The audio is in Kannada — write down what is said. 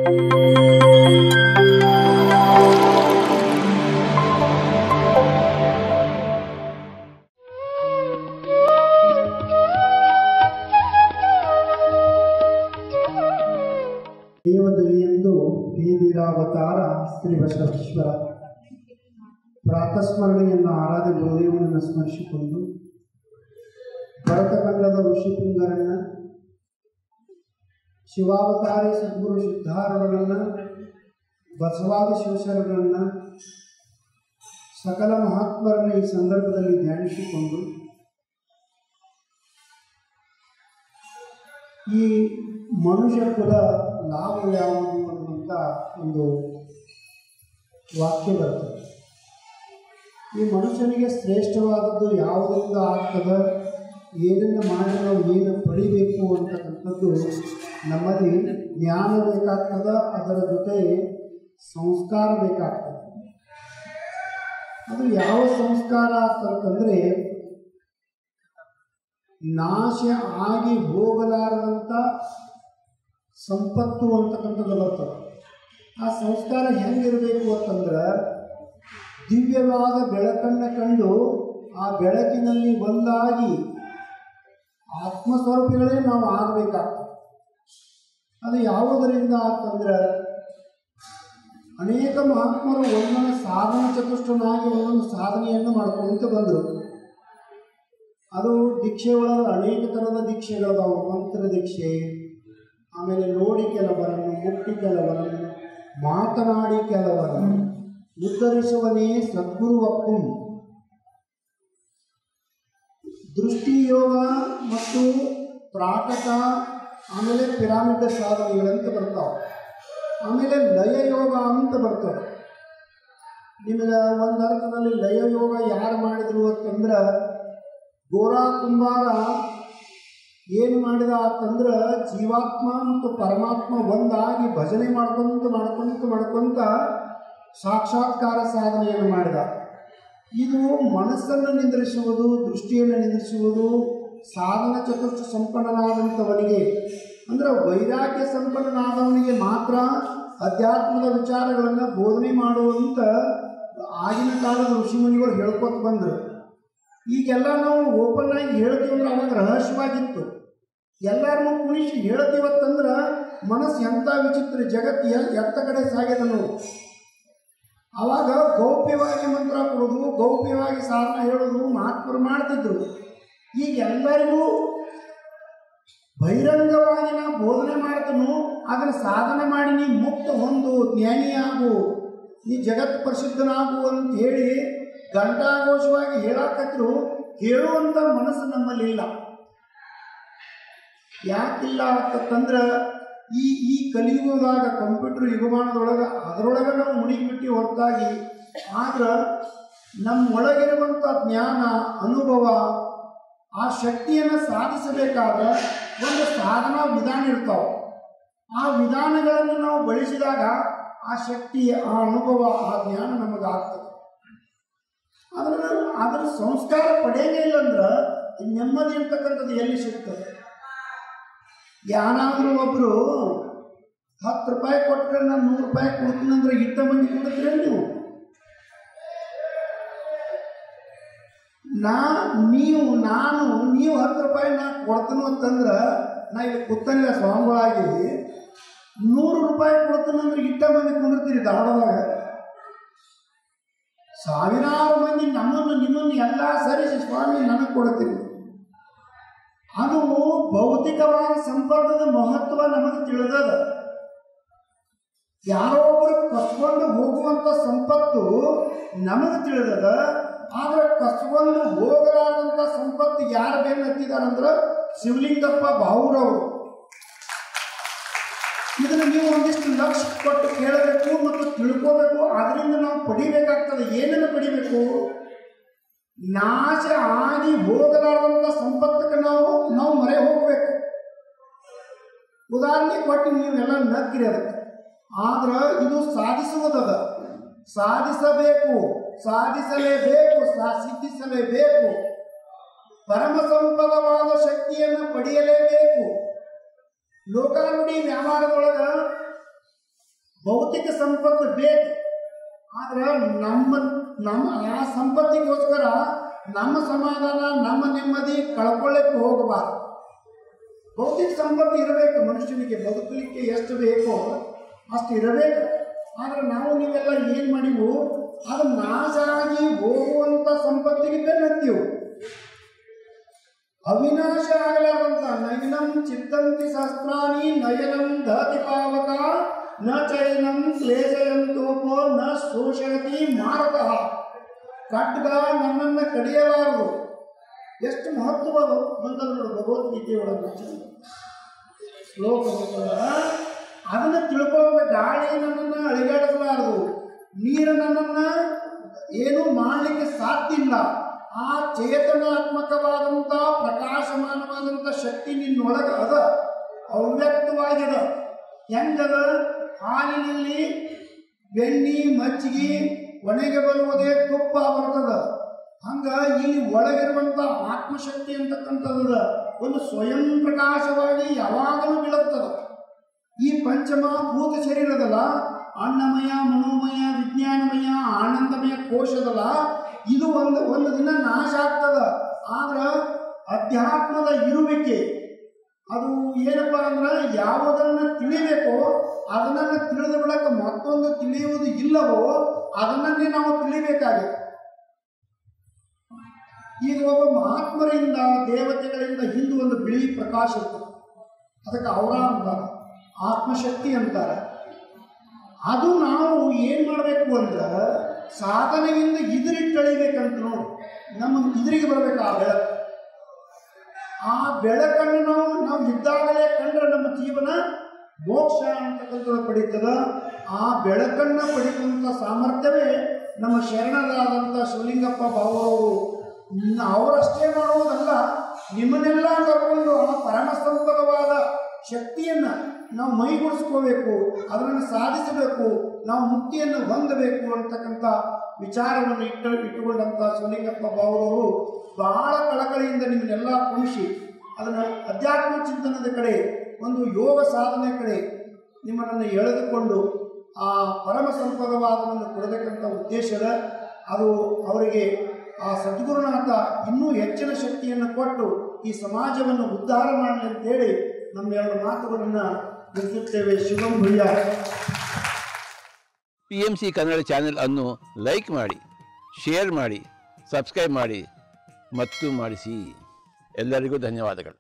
ದೇವದಲಿಯೆಂದು ಹೇದಿರಾವತಾರ ಶ್ರೀ ಬಸವೇಶ್ವರ ಪ್ರಾತಸ್ಮರಣೆಯನ್ನು ಆರಾಧ್ಯ ಗುರುದೇವನನ್ನು ಸ್ಮರಿಸಿಕೊಂಡು ಭರತಖಂಡದ ಋಷಿಪುಂಗರನ್ನ ಶಿವಾವತಾರಿ ಸದ್ಗುರು ಸಿದ್ಧಾರೂಢರನ್ನು ಬಸವಾದಿ ಶಿವಶರಣರನ್ನು ಸಕಲ ಮಹಾತ್ಮರನ್ನು ಈ ಸಂದರ್ಭದಲ್ಲಿ ಧ್ಯಾನಿಸಿಕೊಂಡು ಈ ಮನುಷ್ಯ ಕುಲ ಲಾಭ ಯಾವುದು ಅನ್ನುವಂಥ ಒಂದು ವಾಕ್ಯ ಬರ್ತದೆ. ಈ ಮನುಷ್ಯನಿಗೆ ಶ್ರೇಷ್ಠವಾದದ್ದು ಯಾವುದರಿಂದ ಆಗ್ತದೆ, ಏನನ್ನು ಮಾಡಿ ನಾವು ಏನು ಪಡಿಬೇಕು ಅಂತಕ್ಕಂಥದ್ದು ನಮ್ಮಲ್ಲಿ ಜ್ಞಾನ ಬೇಕಾಗ್ತದೆ, ಅದರ ಜೊತೆ ಸಂಸ್ಕಾರ ಬೇಕಾಗ್ತದೆ. ಅದು ಯಾವ ಸಂಸ್ಕಾರ ಅಂತಂದರೆ ನಾಶ ಆಗಿ ಹೋಗಲಾರದಂಥ ಸಂಪತ್ತು ಅಂತಕ್ಕಂಥದ್ದು ಬರ್ತದೆ. ಆ ಸಂಸ್ಕಾರ ಹೆಂಗಿರಬೇಕು ಅಂತಂದ್ರೆ ದಿವ್ಯವಾದ ಬೆಳಕನ್ನು ಕಂಡು ಆ ಬೆಳಕಿನಲ್ಲಿ ಒಂದಾಗಿ ಆತ್ಮಸ್ವರೂಪಿಗಳೇ ನಾವು ಆಗಬೇಕಾಗ್ತದೆ. ಅದು ಯಾವುದರಿಂದ ಅಂತಂದ್ರೆ ಅನೇಕ ಮಹಾತ್ಮರು ಒಂದೊಂದು ಸಾಧನ ಚತುಷ್ಟನಾಗಿ ಒಂದೊಂದು ಸಾಧನೆಯನ್ನು ಮಾಡ್ಕೊಂತ ಬಂದರು. ಅದು ದೀಕ್ಷೆ ಒಳಗೆ ಅನೇಕ ಥರದ ದೀಕ್ಷೆಗಳದಾವು. ಮಂತ್ರ ದೀಕ್ಷೆ, ಆಮೇಲೆ ನೋಡಿ ಕೆಲವರನ್ನು, ಮುಟ್ಟಿ ಕೆಲವರನ್ನು, ಮಾತನಾಡಿ ಕೆಲವರನ್ನು, ಉದ್ಧರಿಸುವನೇ ಸದ್ಗುರುವಪ್ಪು, ದೃಷ್ಟಿಯೋಗ ಮತ್ತು ತ್ರಾಟಕ, ಆಮೇಲೆ ಪಿರಾಮಿಡ್ ಸಾಧನೆಗಳಂತ ಬರ್ತಾವೆ. ಆಮೇಲೆ ಲಯಯೋಗ ಅಂತ ಬರ್ತವೆ. ನಿಮಗೆ ಒಂದು ಅರ್ಥದಲ್ಲಿ ಲಯಯೋಗ ಯಾರು ಮಾಡಿದರು ಅಂತಂದ್ರೆ ಗೋರಾ ಕುಂಬಾರ ಏನು ಮಾಡಿದ ಅಂತಂದ್ರೆ ಜೀವಾತ್ಮ ಮತ್ತು ಪರಮಾತ್ಮ ಒಂದಾಗಿ ಭಜನೆ ಮಾಡ್ಕೊಂತ ಸಾಕ್ಷಾತ್ಕಾರ ಸಾಧನೆಯನ್ನು ಮಾಡಿದ. ಇದು ಮನಸ್ಸನ್ನು ನಿಂದ್ರಿಸುವುದು, ದೃಷ್ಟಿಯನ್ನು ನಿಂದ್ರಿಸುವುದು ಸಾಧನ ಚತುಷ್ಟ ಸಂಪನ್ನನಾದಂಥವನಿಗೆ, ಅಂದರೆ ವೈರಾಗ್ಯ ಸಂಪನ್ನನಾದವನಿಗೆ ಮಾತ್ರ ಅಧ್ಯಾತ್ಮದ ವಿಚಾರಗಳನ್ನು ಬೋಧನೆ ಮಾಡುವಂಥ ಆಗಿನ ಕಾಲದ ಋಷಿಮುನಿಗಳು ಹೇಳ್ಕೊತ ಬಂದರು. ಈಗೆಲ್ಲ ನಾವು ಓಪನ್ ಆಗಿ ಹೇಳ್ತೀವಂದ್ರೆ ಅವಾಗ ರಹಸ್ಯವಾಗಿತ್ತು. ಎಲ್ಲರನ್ನೂ ಕುಣಿಸಿ ಹೇಳ್ತೀವತ್ತಂದ್ರೆ ಮನಸ್ಸು ಎಂಥ ವಿಚಿತ್ರ, ಜಗತ್ತು ಎತ್ತ ಕಡೆ ಸಾಗಿದೆ ನೋಡಿ. ಆವಾಗ ಗೌಪ್ಯವಾಗಿ ಮಂತ್ರ ಕೊಡೋದು, ಗೌಪ್ಯವಾಗಿ ಸಾಧನ ಹೇಳೋದು ಮಹಾತ್ಮರು ಮಾಡ್ತಿದ್ರು. ಈಗ ಎಲ್ಲರಿಗೂ ಬಹಿರಂಗವಾಗಿ ನಾವು ಬೋಧನೆ ಮಾಡ್ತನೋ ಅದನ್ನು ಸಾಧನೆ ಮಾಡಿ ನೀ ಮುಕ್ತ ಹೊಂದು, ಜ್ಞಾನಿಯಾಗು, ನೀ ಜಗತ್ ಪ್ರಸಿದ್ಧನಾಗು ಅಂತ ಹೇಳಿ ಘಂಟಾಘೋಷವಾಗಿ ಹೇಳಾಕತ್ರು. ಹೇಳುವಂಥ ಮನಸ್ಸು ನಮ್ಮಲ್ಲಿಲ್ಲ. ಯಾಕಿಲ್ಲ ಅಂತಂದ್ರೆ ಈ ಕಲಿಯುಗದಾಗ ಕಂಪ್ಯೂಟರ್ ಯುಗಮಾನದೊಳಗೆ ಅದರೊಳಗೆ ನಾವು ಮುಳುಗಿಬಿಟ್ಟು ಹೊರತಾಗಿ, ಆದ್ರೆ ನಮ್ಮೊಳಗಿರುವಂಥ ಜ್ಞಾನ, ಅನುಭವ, ಆ ಶಕ್ತಿಯನ್ನು ಸಾಧಿಸಬೇಕಾದ್ರೆ ಒಂದು ಸಾಧನಾ ವಿಧಾನ ಇರ್ತಾವೆ. ಆ ವಿಧಾನಗಳನ್ನು ನಾವು ಬಳಸಿದಾಗ ಆ ಶಕ್ತಿ, ಆ ಅನುಭವ, ಆ ಜ್ಞಾನ ನಮಗಾಗ್ತದೆ. ಅದರ ಸಂಸ್ಕಾರ ಪಡೆಯೇ ಇಲ್ಲ ಅಂದ್ರೆ ನೆಮ್ಮದಿ ಅಂತಕ್ಕಂಥದ್ದು ಎಲ್ಲಿ ಸಿಗ್ತದೆ? ಯಾರಾದರೂ ಒಬ್ಬರು 10 ರೂಪಾಯಿ ಕೊಟ್ಟರೆ ನಾನು 100 ರೂಪಾಯಿ ಕೊಡ್ತೀನಿ ಅಂದ್ರೆ ಇಟ್ಟ ಮಂದಿ ಕೊಡ್ತೀರ ನೀವು? ನೀವು 10 ರೂಪಾಯಿ ನಾನು ಕೊಡ್ತೀನಿ ಅಂತಂದ್ರೆ ನಾ ಇಲ್ಲಿ ಕೂತಂಗ ಸ್ವಾಮಿಗಳಾಗಿ 100 ರೂಪಾಯಿ ಕೊಡ್ತೀನಿ ಅಂದ್ರೆ ಇಟ್ಟ ಮಂದಿ ಕುಂದಿರ್ತೀರಿ ಧಾರವಾಡದಾಗ. ಸಾವಿರಾರು ಮಂದಿ ನಿಮ್ಮನ್ನು ಎಲ್ಲ ಸರಿಸಿ ಸ್ವಾಮಿ ನನಗೆ ಕೊಡ್ತೀರಿ. ಅದು ಭೌತಿಕವಾದ ಸಂಪರ್ಕದ ಮಹತ್ವ ನಮಗೆ ತಿಳಿದದ. ಯಾರೋ ಒಬ್ಬರು ಕಸ್ಕೊಂಡು ಹೋಗುವಂಥ ಸಂಪತ್ತು ನಮಗೆ ತಿಳಿದದ. ಆದರೆ ಕಸ್ಕೊಂಡು ಹೋಗಲಾದಂಥ ಸಂಪತ್ತು ಯಾರು ಬೆನ್ನು ಹತ್ತಿದಾರಂದ್ರೆ ಶಿವಲಿಂಗಪ್ಪ ಬಾವೂರವರು. ಇದನ್ನು ನೀವು ಒಂದಿಷ್ಟು ಲಕ್ಷ ಕೊಟ್ಟು ಕೇಳಬೇಕು ಮತ್ತು ತಿಳ್ಕೋಬೇಕು. ಅದರಿಂದ ನಾವು ಪಡಿಬೇಕಾಗ್ತದೆ. ಏನನ್ನು ಪಡಿಬೇಕು? ನಾಶ ಆಗಿ ಹೋಗಲಾರದಂಥ ಸಂಪತ್ತಕ್ಕೆ ನಾವು ಮೊರೆ ಹೋಗಬೇಕು. ಉದಾಹರಣೆ ಕೊಟ್ಟು ನೀವೆಲ್ಲ ನಗ್ಗಿರಿ ಅದಕ್ಕೆ. ಆದ್ರೆ ಇದು ಸಾಧಿಸುವುದದ, ಸಾಧಿಸಬೇಕು, ಸಾಧಿಸಲೇಬೇಕು, ಸಿದ್ಧಿಸಲೇಬೇಕು. ಪರಮ ಸಂಪದವಾದ ಶಕ್ತಿಯನ್ನು ಪಡೆಯಲೇಬೇಕು. ಲೋಕಾರೂಢಿ ವ್ಯವಹಾರದೊಳಗೆ ಭೌತಿಕ ಸಂಪತ್ತು ಬೇಕು, ಆದ್ರೆ ನಮ್ಮ ಆ ಸಂಪತ್ತಿಗೋಸ್ಕರ ನಮ್ಮ ಸಮಾಧಾನ ನಮ್ಮ ನೆಮ್ಮದಿ ಕಳ್ಕೊಳ್ಳಕ್ಕೆ ಹೋಗಬಾರ್ದು. ಭೌತಿಕ ಸಂಪತ್ತು ಇರಬೇಕು, ಮನುಷ್ಯನಿಗೆ ಬದುಕಲಿಕ್ಕೆ ಎಷ್ಟು ಬೇಕೋ ಅಷ್ಟು ಇರಬೇಕು. ಆದರೆ ನಾವು ನೀವೆಲ್ಲ ಏನು ಮಾಡಿವು, ಅದು ನಾಶ ಆಗಿ ಹೋಗುವಂಥ ಸಂಪತ್ತಿಗೆ ಬೆನ್ನತ್ತೀವು. ಅವಿನಾಶ ಆಗಲಾರಂತ ನಯನಂ ಚಿತ್ತಂತಿ ಶಸ್ತ್ರಾಣಿ ನಯನಂ ದಹತಿ ಪಾವಕ ನ ಚೈನಂ ಕ್ಲೇಶಯಂತೋಪೋ ನ ಶೋಷಯತಿ ಮಾರತಃ. ಖಡ್ಗ ನನ್ನನ್ನು ಕಡಿಯಲಾರದು. ಎಷ್ಟು ಮಹತ್ವ ಬಂದದ್ದು ನೋಡಿ ಭಗವದ್ಗೀತೆಯೊಳಗೆ ಶ್ಲೋಕ ಬಂದದ. ಅದನ್ನು ತಿಳ್ಕೊಳ್ಳೋದು. ಗಾಳಿ ನನ್ನನ್ನು ಅಳಿಗಾಡಿಸಲಾರದು, ನೀರು ನನ್ನನ್ನು ಏನೂ ಮಾಡಲಿಕ್ಕೆ ಸಾಧ್ಯ ಇಲ್ಲ. ಆ ಚೇತನಾತ್ಮಕವಾದಂಥ ಪ್ರಕಾಶಮಾನವಾದಂಥ ಶಕ್ತಿ ನಿನ್ನೊಳಗೆ ಅದ, ಅವ್ಯಕ್ತವಾಗ್ಯದ. ಹೆಂಗದ? ಹಾಲಿನಲ್ಲಿ ಬೆಣ್ಣೆ ಮಜ್ಜಿಗೆ ಒಣಗೆ ಬರುವುದೇ ತುಪ್ಪ ಬರ್ತದ. ಹಂಗ ಇಲ್ಲಿ ಒಳಗಿರುವಂಥ ಆತ್ಮಶಕ್ತಿ ಅಂತಕ್ಕಂಥದ್ದು ಒಂದು ಸ್ವಯಂ ಪ್ರಕಾಶವಾಗಿ ಯಾವಾಗಲೂ ಬೀಳುತ್ತದ. ಈ ಪಂಚಮಭೂತ ಶರೀರದಲ್ಲ, ಅನ್ನಮಯ ಮನೋಮಯ ವಿಜ್ಞಾನಮಯ ಆನಂದಮಯ ಕೋಶದಲ್ಲ, ಇದು ಒಂದು ದಿನ ನಾಶ ಆಗ್ತದ. ಆದ್ರೆ ಅಧ್ಯಾತ್ಮದ ಇರುವಿಕೆ ಅದು ಏನಪ್ಪ ಅಂದ್ರೆ, ಯಾವುದನ್ನು ತಿಳಿಬೇಕೋ ಅದನ್ನು ತಿಳಿದ ಬಳಿಕ ಮತ್ತೊಂದು ತಿಳಿಯುವುದು ಇಲ್ಲವೋ ಅದನ್ನೇ ನಾವು ತಿಳಿಬೇಕಾಗಿದೆ. ಈಗ ಒಬ್ಬ ಮಹಾತ್ಮರಿಂದ ದೇವತೆಗಳಿಂದ ಹಿಂದೆ ಒಂದು ಬಿಳಿ ಪ್ರಕಾಶ ಇರ್ತದೆ, ಅದಕ್ಕೆ ಅವರ ಅಂತಾರೆ, ಆತ್ಮಶಕ್ತಿ ಅಂತಾರೆ. ಅದು ನಾವು ಏನು ಮಾಡಬೇಕು ಅಂದ್ರೆ ಸಾಧನೆಯಿಂದ ಇದಿರಿಟ್ಟಳಿಬೇಕಂತ ನೋಡಿ, ನಮ್ಮ ಇದ್ರಿಗೆ ಬರಬೇಕು ಆ ಬೆಳಕು. ಆ ಬೆಳಕನ್ನು ನಾವು ಇದ್ದಾಗಲೇ ಕಂಡ್ರೆ ನಮ್ಮ ಜೀವನ ಮೋಕ್ಷ ಅಂತಕ್ಕಂಥದ್ದು ಪಡೀತದ. ಆ ಬೆಳಕನ್ನು ಪಡೆಯುವಂಥ ಸಾಮರ್ಥ್ಯವೇ ನಮ್ಮ ಶರಣರಾದಂಥ ಶಿವಲಿಂಗಪ್ಪ ಬಾವರವರು. ಅವರಷ್ಟೇ ಮಾಡುವುದಲ್ಲ, ನಿಮ್ಮನ್ನೆಲ್ಲ ಕರ್ಕೊಂಡು ಆ ಪರಮ ಸಂಪದವಾದ ಶಕ್ತಿಯನ್ನು ನಾವು ಮೈಗೂಡಿಸ್ಕೋಬೇಕು, ಅದನ್ನು ಸಾಧಿಸಬೇಕು, ನಾವು ಮುಕ್ತಿಯನ್ನು ಹೊಂದಬೇಕು ಅಂತಕ್ಕಂಥ ವಿಚಾರವನ್ನು ಇಟ್ಟುಕೊಂಡಂಥ ಶಿವಲಿಂಗಪ್ಪ ಬಾವರವರು ಬಹಳ ಕಳಕಳಿಯಿಂದ ನಿಮ್ಮನ್ನೆಲ್ಲ ಕುಣಿಸಿ ಅದನ್ನು ಅಧ್ಯಾತ್ಮ ಚಿಂತನದ ಕಡೆ, ಒಂದು ಯೋಗ ಸಾಧನೆ ಕಡೆ ನಿಮ್ಮನ್ನು ಎಳೆದುಕೊಂಡು ಆ ಪರಮ ಸಂಪದವಾದವನ್ನು ಕೊಡಬೇಕಂತ ಉದ್ದೇಶದ. ಅದು ಅವರಿಗೆ ಆ ಸದ್ಗುರುನಾಥ ಇನ್ನೂ ಹೆಚ್ಚಿನ ಶಕ್ತಿಯನ್ನು ಕೊಟ್ಟು ಈ ಸಮಾಜವನ್ನು ಉದ್ಧಾರ ಮಾಡಲಿ ಅಂತೇಳಿ ನಮ್ಮೆರಡು ಮಾತುಗಳನ್ನು ತಿಳಿಸುತ್ತೇವೆ. ಶುಭಂ ಭೂಯ. PMC ಕನ್ನಡ ಚಾನೆಲ್ ಅನ್ನು ಲೈಕ್ ಮಾಡಿ, ಶೇರ್ ಮಾಡಿ, ಸಬ್ಸ್ಕ್ರೈಬ್ ಮಾಡಿ ಮತ್ತು ಮಾಡಿಸಿ. ಎಲ್ಲರಿಗೂ ಧನ್ಯವಾದಗಳು.